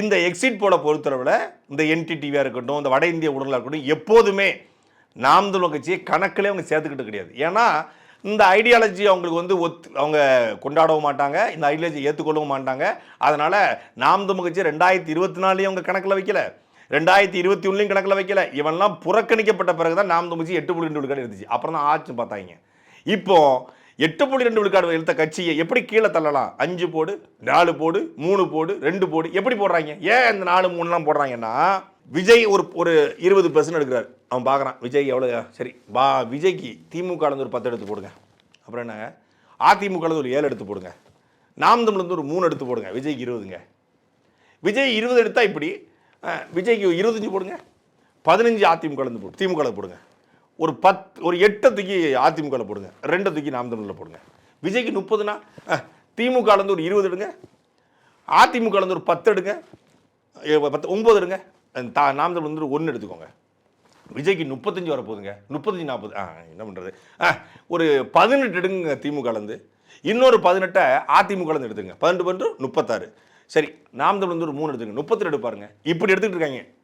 இந்த எக்ஸிட் போல பொறுத்தளவில் இந்த என்டிடிவியாக இருக்கட்டும், இந்த வட இந்திய ஊடகங்களாக இருக்கட்டும், எப்போதுமே நாம் தமிழர் கட்சியை கணக்கிலே அவங்க சேர்த்துக்கிட்டு கிடையாது. ஏன்னா இந்த ஐடியாலஜி அவங்களுக்கு வந்து அவங்க கொண்டாடவும் மாட்டாங்க, இந்த ஐடியாலஜி ஏற்றுக்கொள்ளவும் மாட்டாங்க. அதனால் நாம் தமிழர் கட்சி 2024 அவங்க கணக்கில் வைக்கல, 2021 கணக்கில் வைக்கல. இவன்லாம் புறக்கணிக்கப்பட்ட பிறகு தான் நாம் தமிழ் கட்சி 8.2 விழுக்காடு இருந்துச்சு. அப்புறம் தான் ஆச்சு பார்த்தாங்க. இப்போ 8.2 விழுக்காடு எடுத்த கட்சியை எப்படி கீழே தள்ளலாம்? 5 போடு, 4 போடு, 3 போடு, 2 போடு, எப்படி போடுறாங்க? ஏன் இந்த 4, 3லாம் போடுறாங்கன்னா, விஜய் ஒரு 20% எடுக்கிறார். அவன் பார்க்குறான் விஜய் எவ்வளோ, சரி விஜய்க்கு திமுக ஒரு 10 எடுத்து போடுங்க. அப்புறம் என்னங்க, அதிமுக ஒரு 7 எடுத்து போடுங்க. நாம் தமிழ்லேருந்து ஒரு 3 எடுத்து போடுங்க. விஜய்க்கு 20ங்க. விஜய் 20 எடுத்தால் இப்படி, விஜய்க்கு 25 போடுங்க, 15 அதிமுக போடு, திமுக போடுங்க. ஒரு 8 தூக்கி அதிமுக போடுங்க, 2 தூக்கி நாம் தமிழில் போடுங்க. விஜய்க்கு 30னா திமுகலேருந்து ஒரு 20 எடுங்க, அதிமுகலேருந்து ஒரு 10 எடுங்க, 9 எடுங்க, நாம் தமிழ் வந்து 1 எடுத்துக்கோங்க. விஜய்க்கு 35 வரப்போகுதுங்க, 35, 40 என்ன பண்ணுறது, ஒரு 18 எடுங்க திமுகலேருந்து, இன்னொரு 18 அதிமுகலேருந்து எடுத்துங்க. 12 36. சரி, நாம் தமிழ் வந்து ஒரு 3 எடுத்துங்க, 32 எடுப்பாருங்க. இப்படி எடுத்துக்கிட்டு இருக்காங்க.